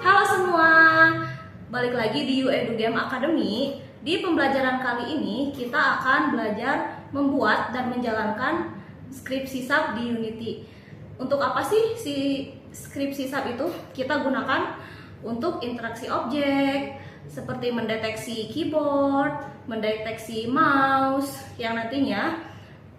Halo semua, balik lagi di UEdu Game Academy. Di pembelajaran kali ini kita akan belajar membuat dan menjalankan script sisab di Unity. Untuk apa sih si script sisab itu? Kita gunakan untuk interaksi objek, seperti mendeteksi keyboard, mendeteksi mouse, yang nantinya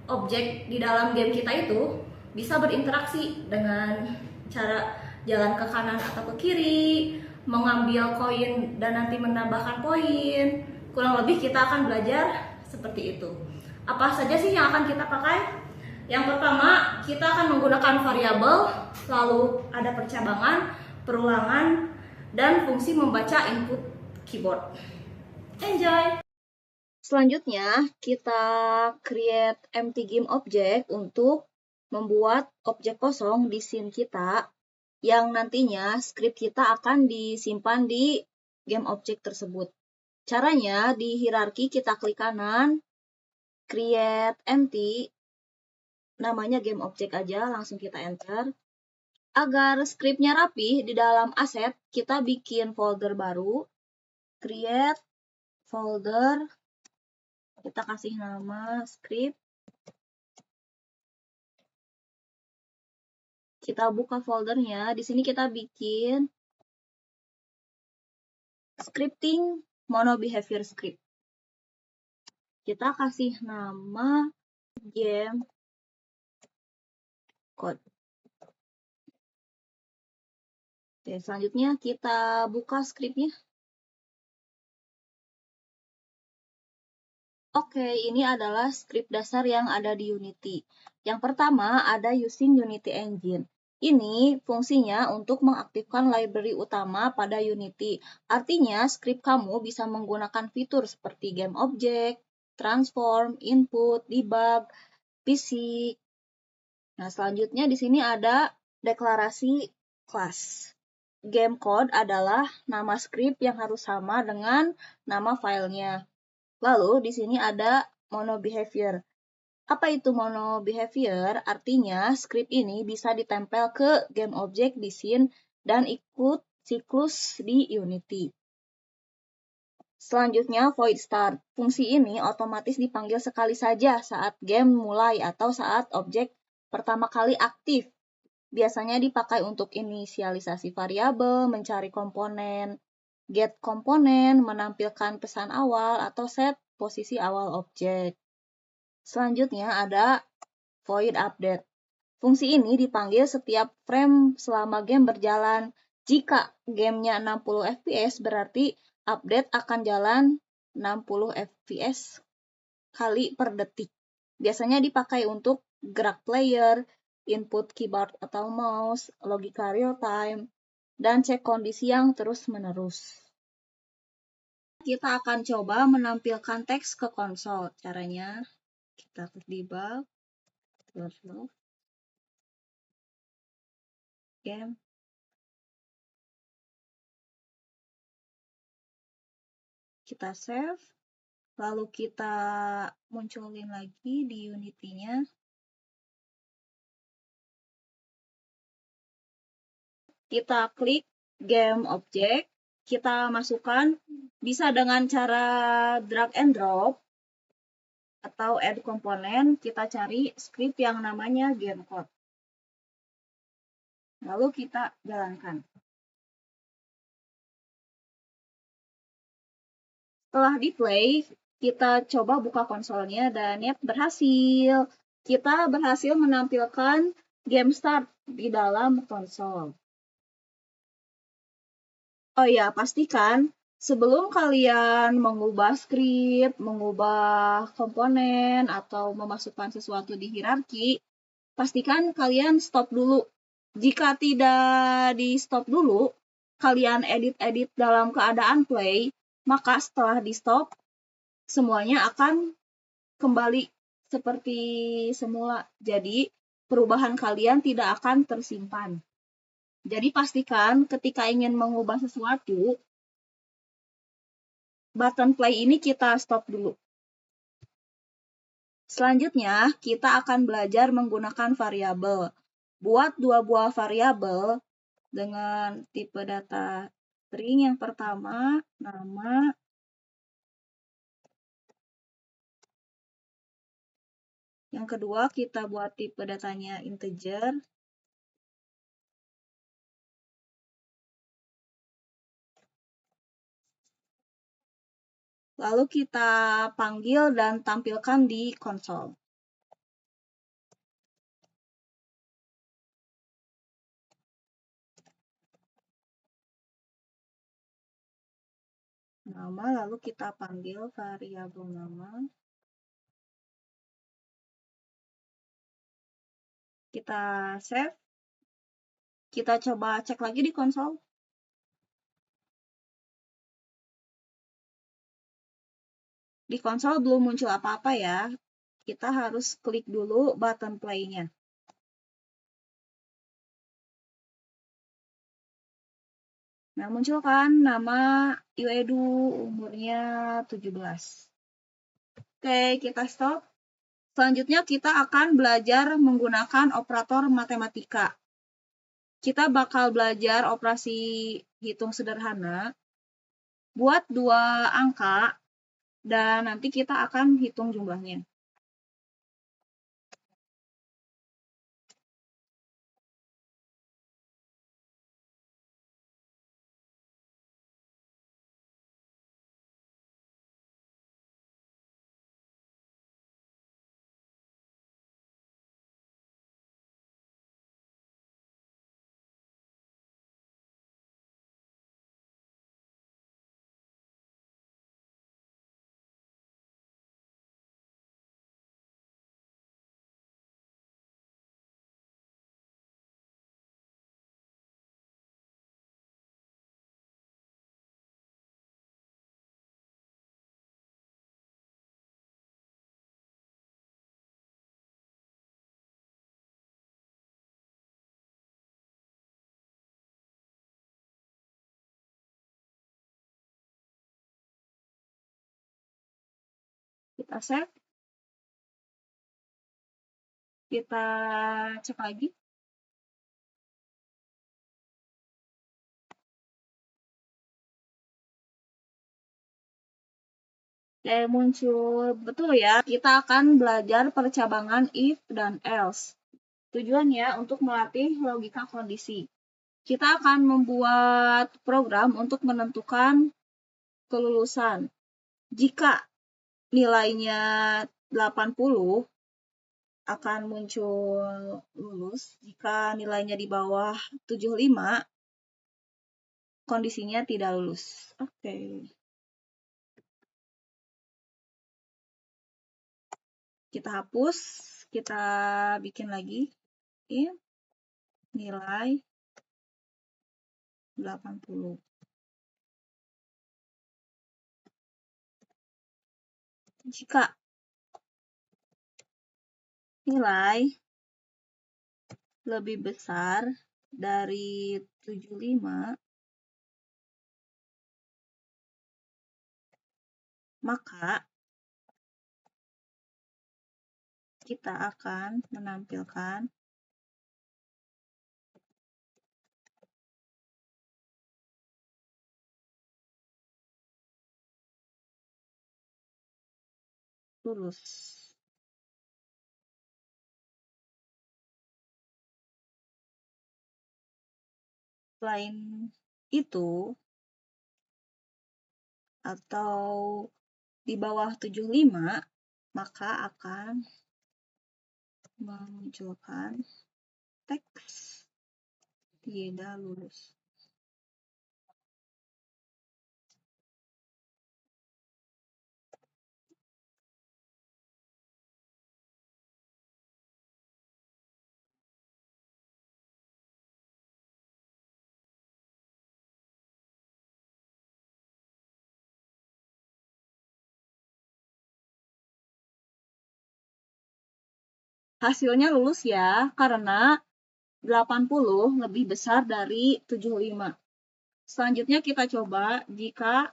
objek di dalam game kita itu bisa berinteraksi dengan cara jalan ke kanan atau ke kiri, mengambil koin dan nanti menambahkan poin. Kurang lebih kita akan belajar seperti itu. Apa saja sih yang akan kita pakai? Yang pertama, kita akan menggunakan variabel, lalu ada percabangan, perulangan, dan fungsi membaca input keyboard. Enjoy! Selanjutnya, kita create empty game object untuk membuat objek kosong di scene kita yang nantinya script kita akan disimpan di game object tersebut. Caranya, di hierarki kita klik kanan, create empty, namanya game object aja, langsung kita enter. Agar scriptnya rapi, di dalam aset kita bikin folder baru, create folder, kita kasih nama script. Kita buka foldernya. Di sini kita bikin scripting mono behavior script. Kita kasih nama game code. Oke, selanjutnya kita buka scriptnya. Oke, ini adalah script dasar yang ada di Unity. Yang pertama ada using Unity Engine. Ini fungsinya untuk mengaktifkan library utama pada Unity. Artinya, script kamu bisa menggunakan fitur seperti game object, transform, input, debug, fisik. Nah, selanjutnya di sini ada deklarasi class. Game code adalah nama script yang harus sama dengan nama filenya. Lalu di sini ada mono behavior. Apa itu mono behavior? Artinya script ini bisa ditempel ke game object di scene dan ikut siklus di Unity. Selanjutnya void start. Fungsi ini otomatis dipanggil sekali saja saat game mulai atau saat objek pertama kali aktif. Biasanya dipakai untuk inisialisasi variabel, mencari komponen, get komponen, menampilkan pesan awal, atau set posisi awal objek. Selanjutnya ada void update. Fungsi ini dipanggil setiap frame selama game berjalan. Jika gamenya 60 fps, berarti update akan jalan 60 fps kali per detik. Biasanya dipakai untuk gerak player, input keyboard atau mouse, logika real time, dan cek kondisi yang terus-menerus. Kita akan coba menampilkan teks ke konsol. Caranya, kita klik debug, game. Kita save, lalu kita munculin lagi di Unity-nya. Kita klik game object, kita masukkan, bisa dengan cara drag and drop, atau add komponen, kita cari script yang namanya game code. Lalu kita jalankan. Setelah di-play, kita coba buka konsolnya dan ya berhasil. Kita berhasil menampilkan game start di dalam konsol. Oh ya, pastikan sebelum kalian mengubah script, mengubah komponen, atau memasukkan sesuatu di hierarki, pastikan kalian stop dulu. Jika tidak di stop dulu, kalian edit-edit dalam keadaan play, maka setelah di stop, semuanya akan kembali seperti semula. Jadi, perubahan kalian tidak akan tersimpan. Jadi, pastikan ketika ingin mengubah sesuatu, button play ini kita stop dulu. Selanjutnya, kita akan belajar menggunakan variabel. Buat dua buah variabel, dengan tipe data string. Yang pertama, nama. Yang kedua, kita buat tipe datanya integer. Lalu kita panggil dan tampilkan di konsol. Nama, lalu kita panggil variabel nama. Kita save. Kita coba cek lagi di konsol. Di konsol belum muncul apa-apa ya. Kita harus klik dulu button play-nya. Nah, muncul kan nama Yuedu, umurnya 17. Oke, kita stop. Selanjutnya kita akan belajar menggunakan operator matematika. Kita bakal belajar operasi hitung sederhana buat 2 angka dan nanti kita akan hitung jumlahnya. Kita save. Kita cek lagi. Oke, muncul. Betul ya, kita akan belajar percabangan if dan else. Tujuannya untuk melatih logika kondisi. Kita akan membuat program untuk menentukan kelulusan. Jika nilainya 80, akan muncul lulus. Jika nilainya di bawah 75, kondisinya tidak lulus. Oke. Kita hapus, kita bikin lagi. Ini nilai 80. Jika nilai lebih besar dari 75, maka kita akan menampilkan lulus. Selain itu, atau di bawah 75, maka akan memunculkan teks tidak lulus. Hasilnya lulus ya, karena 80 lebih besar dari 75. Selanjutnya kita coba jika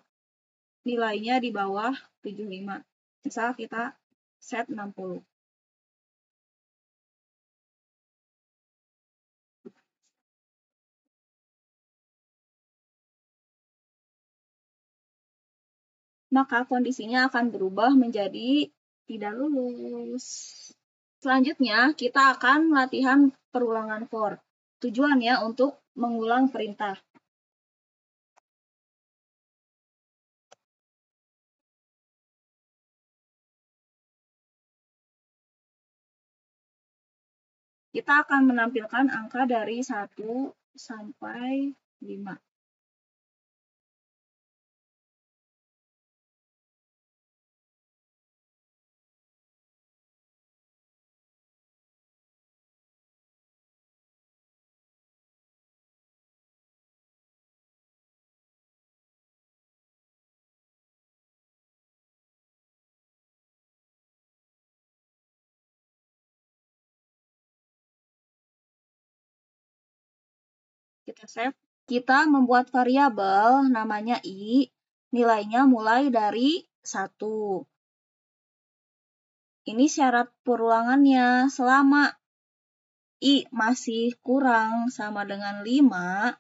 nilainya di bawah 75. Misal kita set 60. maka kondisinya akan berubah menjadi tidak lulus. Selanjutnya, kita akan latihan perulangan for. Tujuannya untuk mengulang perintah. Kita akan menampilkan angka dari 1 sampai 5. Kita save. Kita membuat variabel namanya i, nilainya mulai dari 1. Ini syarat perulangannya. Selama i masih kurang sama dengan 5,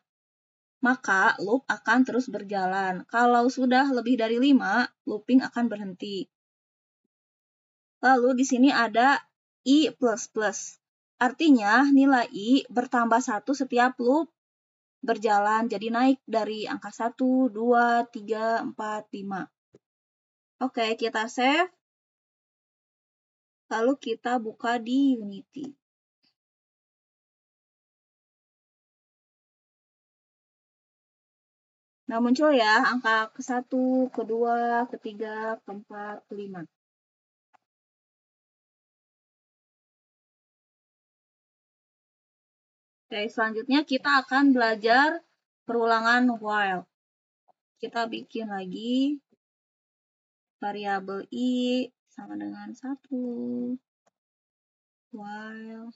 maka loop akan terus berjalan. Kalau sudah lebih dari 5, looping akan berhenti. Lalu di sini ada i++. Artinya nilai i bertambah 1 setiap loop berjalan, jadi naik dari angka 1, 2, 3, 4, 5. Oke, kita save. Lalu kita buka di Unity. Nah, muncul ya angka ke-1, ke-2, ke-3, ke-4, ke-5. Oke, selanjutnya kita akan belajar perulangan while. Kita bikin lagi variabel i sama dengan 1. While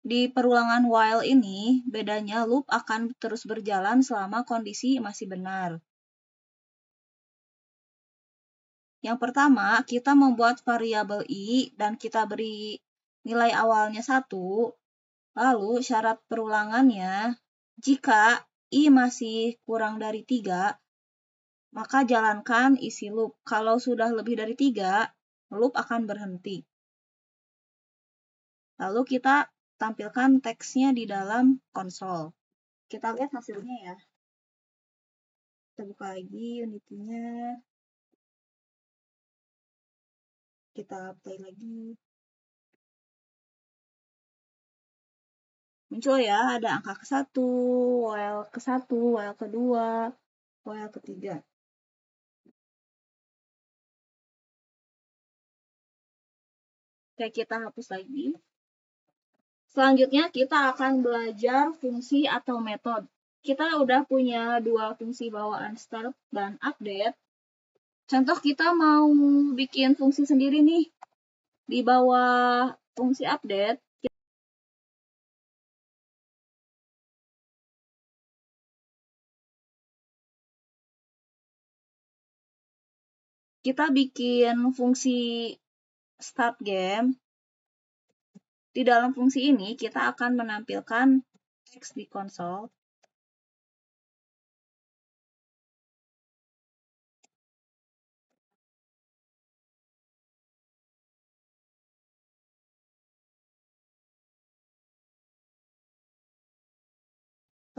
di perulangan while ini, bedanya loop akan terus berjalan selama kondisi masih benar. Yang pertama, kita membuat variabel i dan kita beri nilai awalnya 1. Lalu syarat perulangannya, jika i masih kurang dari 3, maka jalankan isi loop. Kalau sudah lebih dari 3, loop akan berhenti. Lalu kita tampilkan teksnya di dalam konsol. Kita lihat hasilnya ya. Kita buka lagi Unity-nya. Kita play lagi. Muncul ya, ada angka ke-1, while ke-1, while ke-2, while ke-3. Oke, kita hapus lagi. Selanjutnya kita akan belajar fungsi atau metode. Kita udah punya 2 fungsi bawaan start dan update. Contoh kita mau bikin fungsi sendiri nih. Di bawah fungsi update, kita bikin fungsi start game. Di dalam fungsi ini, kita akan menampilkan teks di konsol.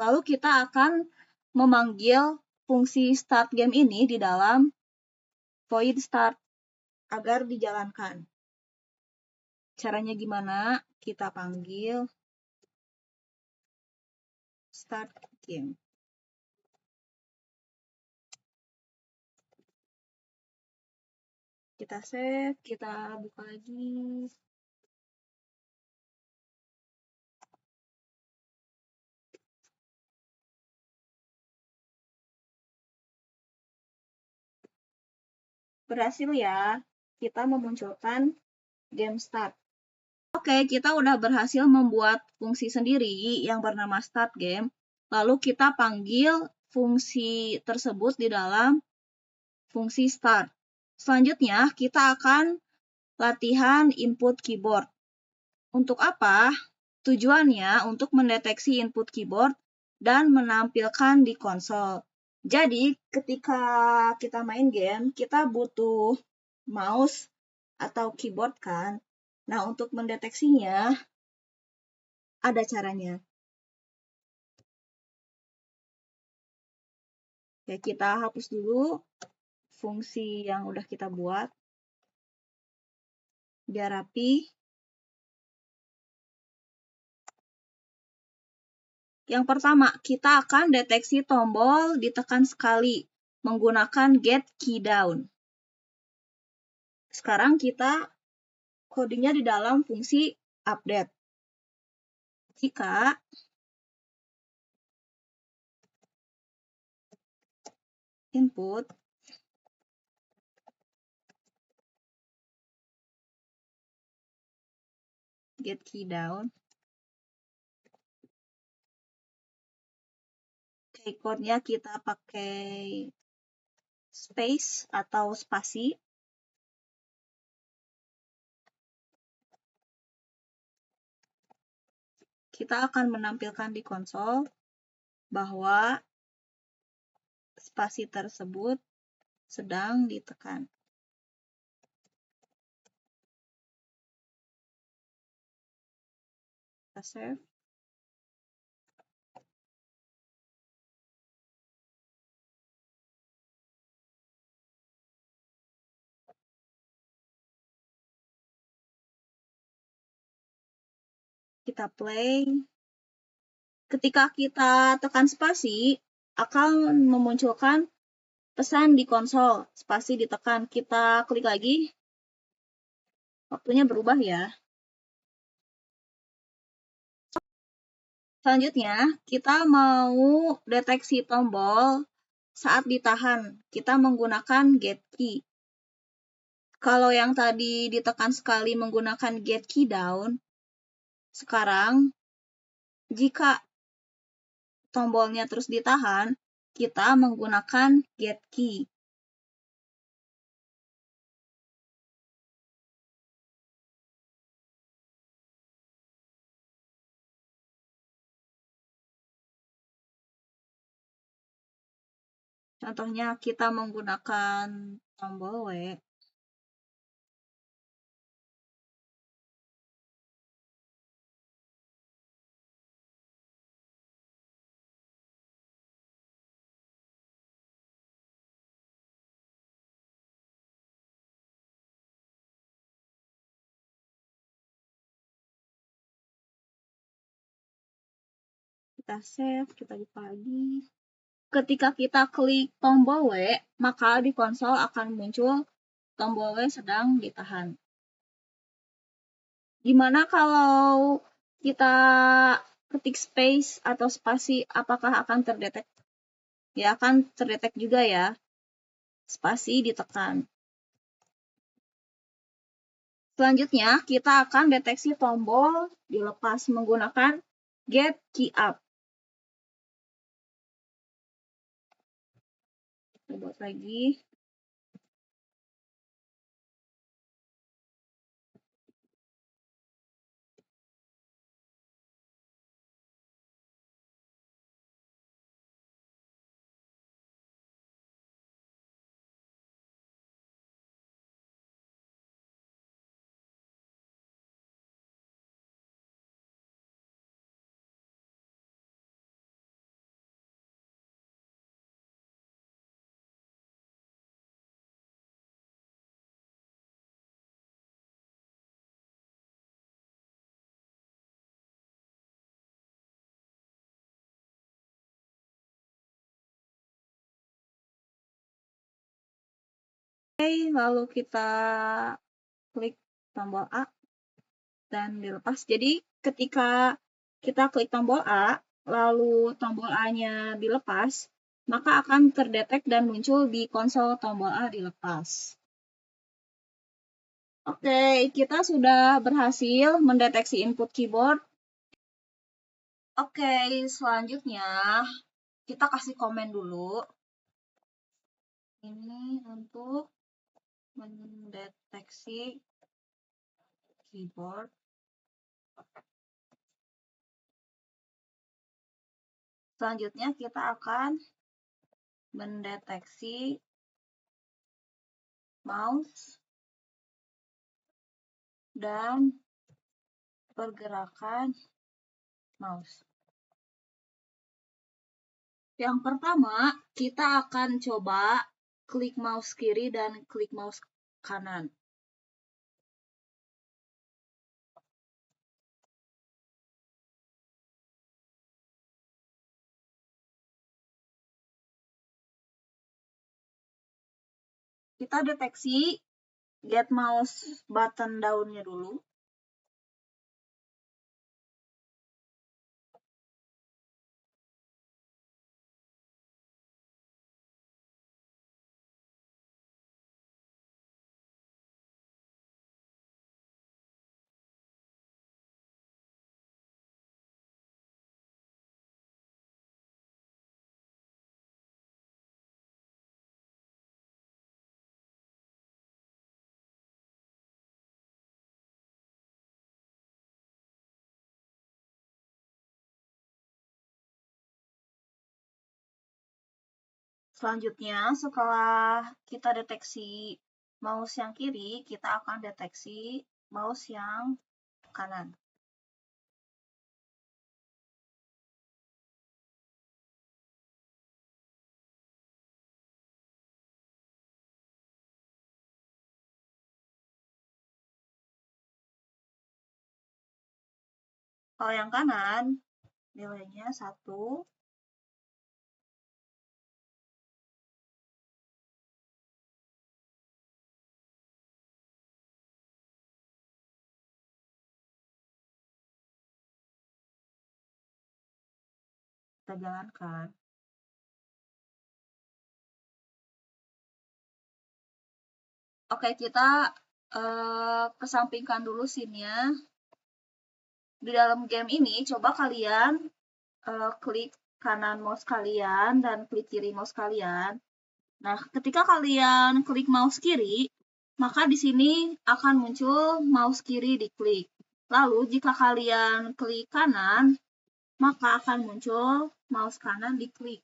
Lalu kita akan memanggil fungsi start game ini di dalam void start agar dijalankan. Caranya gimana? Kita panggil start game. Kita save, kita buka lagi. Berhasil ya, kita memunculkan game start. Oke, kita udah berhasil membuat fungsi sendiri yang bernama start game. Lalu kita panggil fungsi tersebut di dalam fungsi start. Selanjutnya, kita akan latihan input keyboard. Untuk apa? Tujuannya untuk mendeteksi input keyboard dan menampilkan di konsol. Jadi, ketika kita main game, kita butuh mouse atau keyboard kan? Nah, untuk mendeteksinya, ada caranya. Ya, kita hapus dulu fungsi yang udah kita buat. Biar rapi. Yang pertama, kita akan deteksi tombol ditekan sekali menggunakan get key down. Sekarang kita codingnya di dalam fungsi update. Jika input get key down. Oke, code-nya kita pakai space atau spasi. Kita akan menampilkan di konsol bahwa spasi tersebut sedang ditekan. Kita save. Kita play. Ketika kita tekan spasi, akan memunculkan pesan di konsol. Spasi ditekan. Kita klik lagi. Waktunya berubah ya. Selanjutnya, kita mau deteksi tombol saat ditahan. Kita menggunakan get key. Kalau yang tadi ditekan sekali menggunakan get key down, sekarang jika tombolnya terus ditahan, kita menggunakan get key. Contohnya kita menggunakan tombol W. Kita save, kita buka lagi. Ketika kita klik tombol W, maka di konsol akan muncul tombol W sedang ditahan. Gimana kalau kita ketik space atau spasi, apakah akan terdetek? Ya, akan terdetek juga ya. Spasi ditekan. Selanjutnya, kita akan deteksi tombol dilepas menggunakan get key up. Kita buat lagi. Oke, lalu kita klik tombol A dan dilepas. Jadi ketika kita klik tombol A, lalu tombol A-nya dilepas, maka akan terdetek dan muncul di konsol tombol A dilepas. Oke, kita sudah berhasil mendeteksi input keyboard. Oke, selanjutnya kita kasih komen dulu. Ini untuk mendeteksi keyboard. Selanjutnya kita akan mendeteksi mouse dan pergerakan mouse. Yang pertama, kita akan coba klik mouse kiri dan klik mouse kanan. Kita deteksi get mouse button down-nya dulu. Selanjutnya, setelah kita deteksi mouse yang kiri, kita akan deteksi mouse yang kanan. Kalau yang kanan, nilainya 1. Kita jalankan. Oke, kita kesampingkan dulu scene-nya. Di dalam game ini, coba kalian klik kanan mouse kalian dan klik kiri mouse kalian. Nah, ketika kalian klik mouse kiri, maka di sini akan muncul mouse kiri diklik. Lalu, jika kalian klik kanan, maka akan muncul mouse kanan diklik.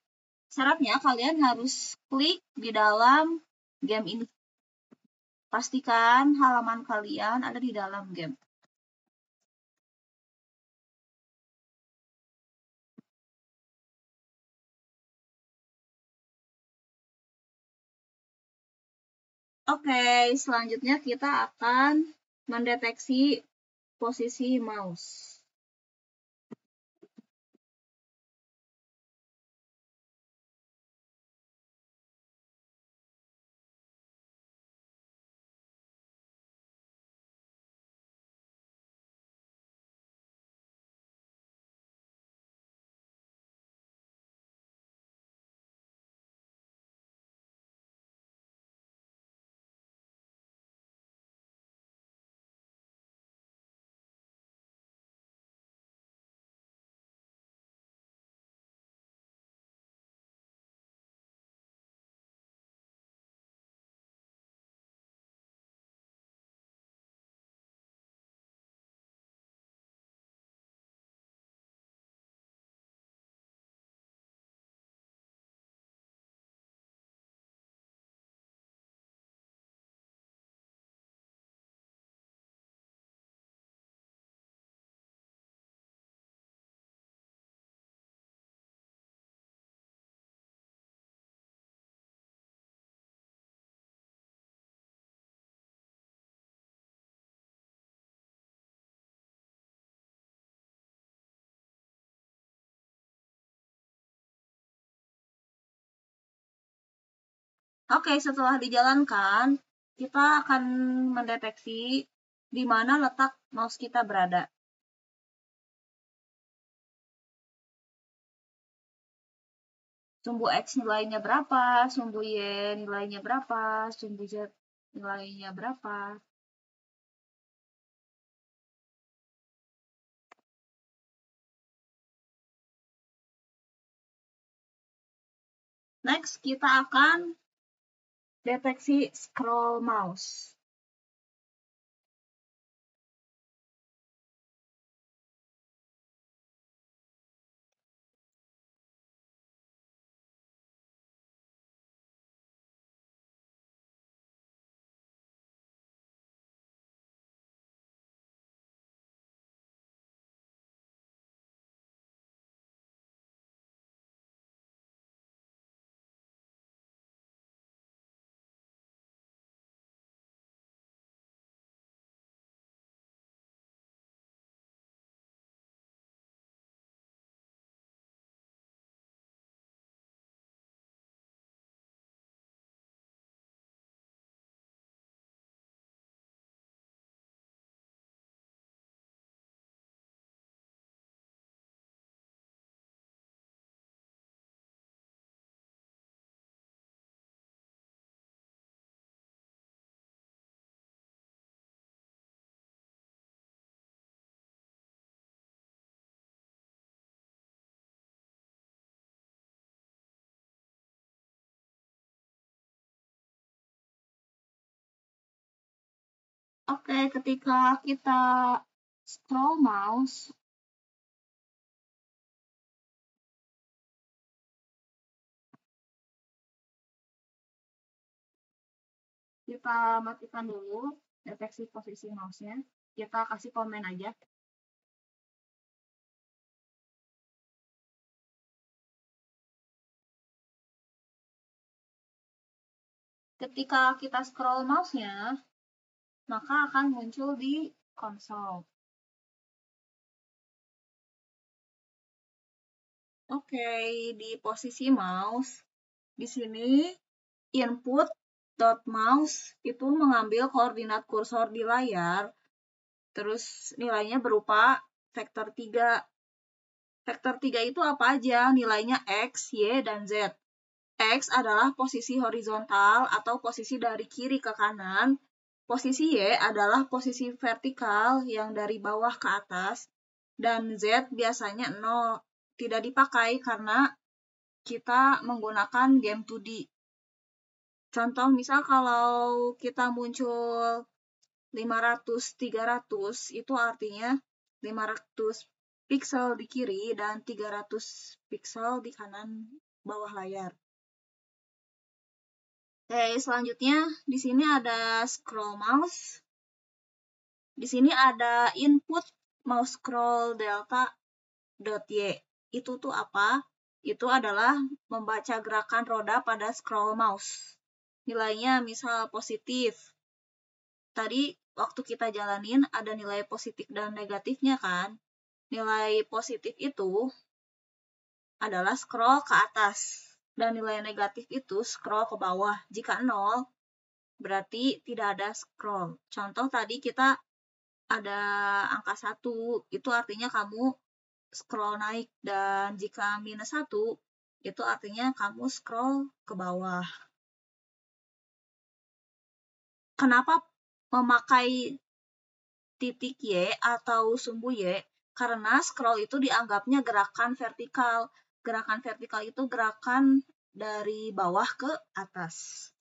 Syaratnya kalian harus klik di dalam game ini. Pastikan halaman kalian ada di dalam game. Oke, selanjutnya kita akan mendeteksi posisi mouse. Oke, setelah dijalankan, kita akan mendeteksi di mana letak mouse kita berada. Sumbu X nilainya berapa, sumbu Y nilainya berapa, sumbu Z nilainya berapa. Next, kita akan deteksi scroll mouse. Oke, ketika kita scroll mouse, kita matikan dulu deteksi posisi mouse-nya. Kita kasih komen aja. Ketika kita scroll mouse-nya, maka akan muncul di konsol. Oke, di posisi mouse, di sini input dot mouse itu mengambil koordinat kursor di layar, terus nilainya berupa vektor 3. Vektor 3 itu apa aja? Nilainya X, Y, dan Z. X adalah posisi horizontal atau posisi dari kiri ke kanan. Posisi Y adalah posisi vertikal yang dari bawah ke atas. Dan Z biasanya 0. Tidak dipakai karena kita menggunakan game 2D. Contoh misal kalau kita muncul 500, 300, itu artinya 500 pixel di kiri dan 300 pixel di kanan bawah layar. Oke, selanjutnya di sini ada scroll mouse. Di sini ada input mouse scroll delta dot y. Itu tuh apa? Itu adalah membaca gerakan roda pada scroll mouse. Nilainya misal positif. Tadi waktu kita jalanin ada nilai positif dan negatifnya kan? Nilai positif itu adalah scroll ke atas. Dan nilai negatif itu scroll ke bawah. Jika 0, berarti tidak ada scroll. Contoh tadi kita ada angka 1, itu artinya kamu scroll naik. Dan jika minus 1, itu artinya kamu scroll ke bawah. Kenapa memakai titik Y atau sumbu Y? Karena scroll itu dianggapnya gerakan vertikal. Gerakan vertikal itu gerakan dari bawah ke atas.